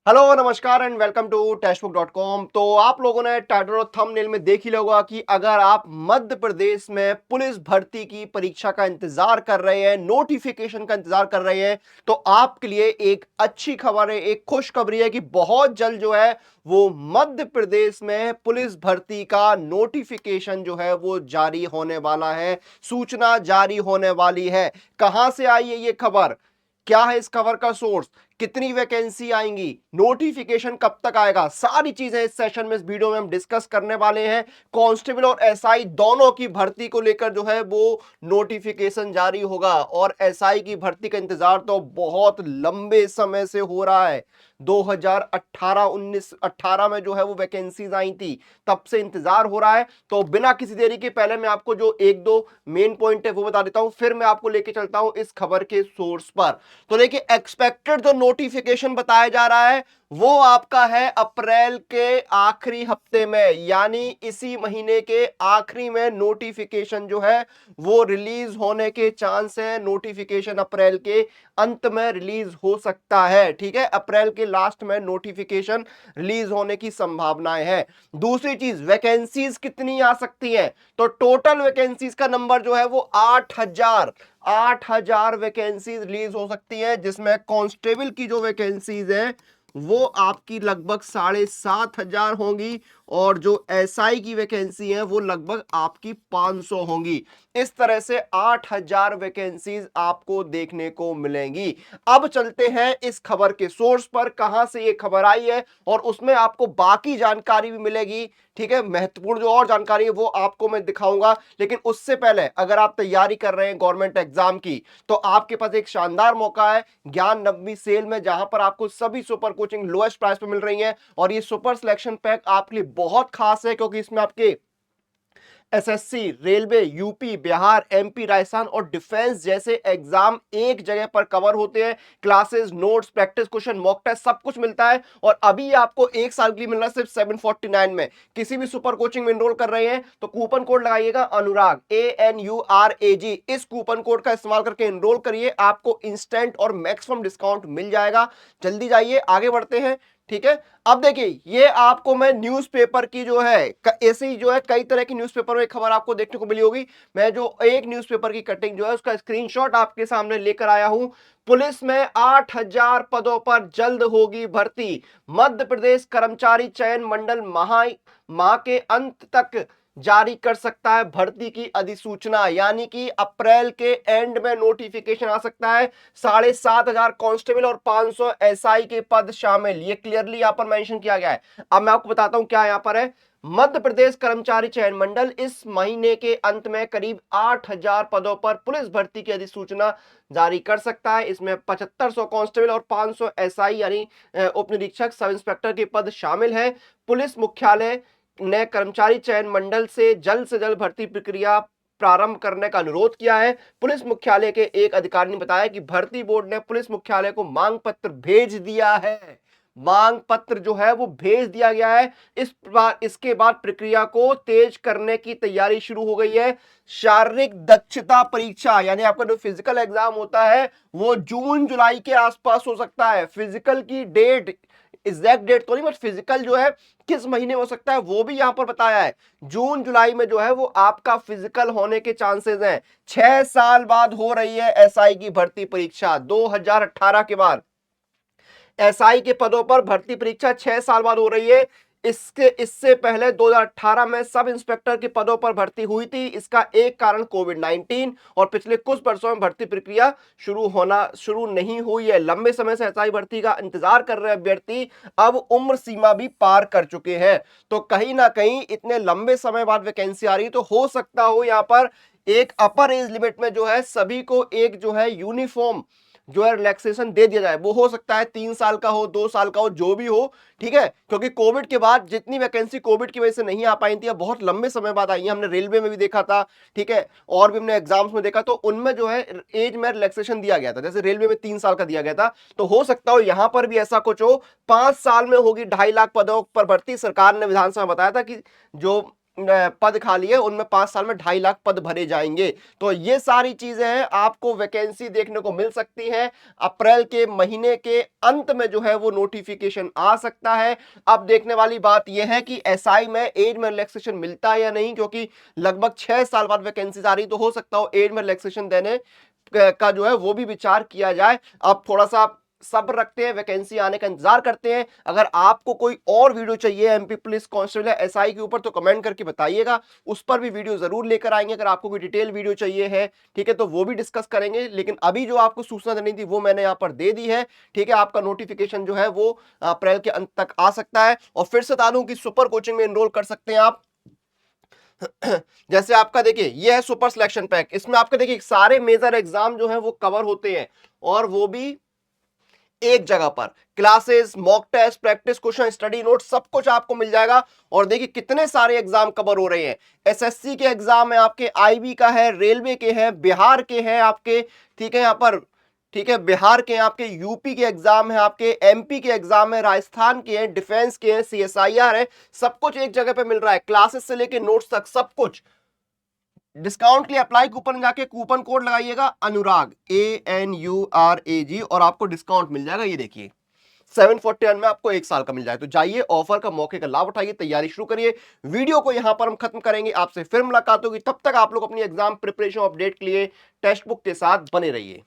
Hello नमस्कार and welcome to टेस्टबुक.com। तो आप लोगों ने टाइटल और थंबनेल में देख ही होगा कि अगर आप मध्य प्रदेश में पुलिस भर्ती की परीक्षा का इंतजार कर रहे हैं, नोटिफिकेशन का इंतजार कर रहे हैं, तो आपके लिए एक अच्छी खबर है, एक खुशखबरी है कि बहुत जल्द जो है वो मध्य प्रदेश में पुलिस भर्ती का नोटिफिकेशन जो है वो जारी होने वाला है, सूचना जारी होने वाली है। कहां से आई है ये खबर, क्या है इस खबर का सोर्स, कितनी वैकेंसी आएंगी, नोटिफिकेशन कब तक आएगा, सारी चीजें इस सेशन में, इस वीडियो में हम डिस्कस करने वाले हैं। कांस्टेबल और एसआई दोनों की भर्ती को लेकर जो है वो नोटिफिकेशन जारी होगा और एसआई की भर्ती का इंतजार तो बहुत लंबे समय से हो रहा है। 2018-19 में जो है वो वैकेंसीज आई थी, तब से इंतजार हो रहा है। तो बिना किसी देरी के पहले मैं आपको जो एक दो मेन पॉइंट है वो बता देता हूं, फिर मैं आपको लेके चलता हूं इस खबर के सोर्स पर। तो देखिए, एक्सपेक्टेड जो नोटिफिकेशन बताया जा रहा है वो आपका है अप्रैल के आखिरी हफ्ते में, यानी इसी महीने के आखिरी में नोटिफिकेशन जो है वो रिलीज होने के चांस है। नोटिफिकेशन अप्रैल के अंत में रिलीज हो सकता है, ठीक है, अप्रैल के लास्ट में नोटिफिकेशन रिलीज होने की संभावनाएं हैं। दूसरी चीज, वैकेंसीज कितनी आ सकती हैं, तो टोटल वैकेंसीज का नंबर जो है वो 8,000 वैकेंसी रिलीज हो सकती है, जिसमें कांस्टेबल की जो वैकेंसीज है वो आपकी लगभग 7,500 होंगी और जो एसआई की वैकेंसी है वो लगभग आपकी 500 होंगी। इस तरह से 8,000 वैकेंसीज आपको देखने को मिलेंगी। अब चलते हैं इस खबर के सोर्स पर, कहां से ये खबर आई है और उसमें आपको बाकी जानकारी भी मिलेगी, ठीक है। महत्वपूर्ण जो और जानकारी है वो आपको मैं दिखाऊंगा, लेकिन उससे पहले अगर आप तैयारी कर रहे हैं गवर्नमेंट एग्जाम की, तो आपके पास एक शानदार मौका है ज्ञान नवमी सेल में, जहां पर आपको सभी सुपर कोचिंग लोएस्ट प्राइस पे मिल रही है। और ये सुपर सिलेक्शन पैक आपके लिए बहुत खास है, क्योंकि इसमें आपके SSC, railway, UP, Bihar, MP, Rajasthan और डिफेंस जैसे एग्जाम एक जगह पर कवर होते हैं। Classes, notes, practice question, mock test सब कुछ मिलता है। और अभी आपको एक साल के लिए मिल रहा है सिर्फ 749 में। किसी भी सुपर कोचिंग में एनरोल कर रहे हैं तो कूपन कोड लगाइएगा अनुराग, ANURAG। इस कूपन कोड का इस्तेमाल करके एनरोल करिए, आपको इंस्टेंट और मैक्सिमम डिस्काउंट मिल जाएगा। जल्दी जाइए, आगे बढ़ते हैं, ठीक है। अब देखिए, ये आपको मैं न्यूज़पेपर की जो है ऐसे ही जो है कई तरह की न्यूज़पेपर में खबर आपको देखने को मिली होगी। मैं जो एक न्यूज़पेपर की कटिंग जो है उसका स्क्रीनशॉट आपके सामने लेकर आया हूं। पुलिस में 8,000 पदों पर जल्द होगी भर्ती। मध्य प्रदेश कर्मचारी चयन मंडल माह के अंत तक जारी कर सकता है भर्ती की अधिसूचना, यानी कि अप्रैल के एंड में नोटिफिकेशन आ सकता है। 7,500 कांस्टेबल और 500 एसआई के पद शामिल, ये क्लियरली यहां पर मेंशन किया गया है। अब मैं आपको बताता हूं क्या यहां पर है। मध्य प्रदेश कर्मचारी चयन मंडल इस महीने के अंत में करीब 8,000 पदों पर पुलिस भर्ती की अधिसूचना जारी कर सकता है। इसमें 7,500 कांस्टेबल और 500 एसआई यानी उप निरीक्षक, सब इंस्पेक्टर के पद शामिल है। पुलिस मुख्यालय ने कर्मचारी चयन मंडल से जल्द भर्ती प्रक्रिया प्रारंभ करने का अनुरोध किया है। पुलिस मुख्यालय के एक अधिकारी ने बताया कि भर्ती बोर्ड ने पुलिस मुख्यालय को मांग पत्र भेज दिया है। मांग पत्र जो है वो भेज दिया गया है। इसके बाद प्रक्रिया को तेज करने की तैयारी शुरू हो गई है। शारीरिक दक्षता परीक्षा यानी आपका जो फिजिकल एग्जाम होता है वो जून जुलाई के आसपास हो सकता है। फिजिकल की डेट, एग्जैक्ट डेट तो नहीं, बट फिजिकल जो है किस महीने हो सकता है वो भी यहां पर बताया है। जून जुलाई में जो है वो आपका फिजिकल होने के चांसेस हैं। 6 साल बाद हो रही है एसआई की भर्ती परीक्षा, 2018 के बाद एसआई के पदों पर भर्ती परीक्षा 6 साल बाद हो रही है। इससे पहले 2018 में सब इंस्पेक्टर के पदों पर भर्ती हुई थी। इसका एक कारण कोविड-19 और पिछले कुछ वर्षों में भर्ती प्रक्रिया शुरू नहीं हुई है। लंबे समय से एसआई भर्ती का इंतजार कर रहे अभ्यर्थी अब उम्र सीमा भी पार कर चुके हैं। तो कहीं ना कहीं इतने लंबे समय बाद वैकेंसी आ रही, तो हो सकता हो यहां पर एक अपर एज लिमिट में जो है सभी को एक जो है यूनिफॉर्म जो है रिलैक्सेशन दे दिया जाए। वो हो सकता है 3 साल का हो, 2 साल का हो, जो भी हो, ठीक है। क्योंकि कोविड के बाद जितनी वैकेंसी कोविड की वजह से नहीं आ पाई थी, अब बहुत लंबे समय बाद आई है। हमने रेलवे में भी देखा था, ठीक है, और भी हमने एग्जाम्स में देखा, तो उनमें जो है एज में रिलैक्सेशन दिया गया था। जैसे रेलवे में 3 साल का दिया गया था, तो हो सकता हो यहां पर भी ऐसा कुछ हो। 5 साल में होगी 2.5 लाख पदों पर भर्ती। सरकार ने विधानसभा बताया था कि जो पद खाली है, उनमें 5 साल में 2.5 लाख पद भरे जाएंगे। तो ये सारी चीजें हैं, आपको वैकेंसी देखने को मिल सकती है। अप्रैल के महीने के अंत में जो है वो नोटिफिकेशन आ सकता है। अब देखने वाली बात यह है कि एसआई में एज में रिलैक्सेशन मिलता है या नहीं, क्योंकि लगभग 6 साल बाद वैकेंसी आ रही, तो हो सकता हो एज में रिलैक्सेशन देने का जो है वो भी विचार किया जाए। अब थोड़ा सा सब्र रखते हैं, वैकेंसी आने का इंतजार करते हैं। अगर आपको कोई और वीडियो चाहिए एमपी पुलिस कांस्टेबल या एसआई के ऊपर तो कमेंट करके बताइएगा, उस पर भी वीडियो जरूर लेकर आएंगे। अगर आपको कोई डिटेल वीडियो चाहिए है, ठीक है, तो वो भी डिस्कस करेंगे। लेकिन अभी जो आपको सूचना देनी थी वो मैंने यहां पर दे दी है, ठीक है। आपका नोटिफिकेशन जो है वो अप्रैल के अंत तक आ सकता है। और फिर से बता दूं कि सुपर कोचिंग में एनरोल कर सकते हैं आप। जैसे आपका देखिए ये है सुपर सिलेक्शन पैक, इसमें आपका देखिए सारे मेजर एग्जाम जो है वो कवर होते हैं, और वो भी एक जगह पर। Classes, mock test, practice question, study note, सब कुछ आपको मिल जाएगा। और देखिए कितने सारे एग्जाम कवर हो रहे हैं। एसएससी के एग्जाम है आपके, आईबी का है, रेलवे के हैं, बिहार के हैं आपके, ठीक है, यहां पर, ठीक है, बिहार के आपके, यूपी के एग्जाम है आपके, एमपी के एग्जाम है, राजस्थान के हैं, डिफेंस के हैं, सीएसआईआर है, सब कुछ एक जगह पे मिल रहा है। क्लासेस से लेके नोट्स तक सब कुछ। डिस्काउंट के लिए अप्लाई कूपन जाके कूपन कोड लगाइएगा अनुराग, ANURAG, और आपको डिस्काउंट मिल जाएगा। ये देखिए 741 में आपको 1 साल का मिल जाए। तो जाइए ऑफर का मौके का लाभ उठाइए, तैयारी शुरू करिए। वीडियो को यहां पर हम खत्म करेंगे, आपसे फिर मुलाकात होगी। तब तक आप लोग अपनी एग्जाम प्रिपरेशन अपडेट के लिए टेक्स्ट बुक के साथ बने रहिए।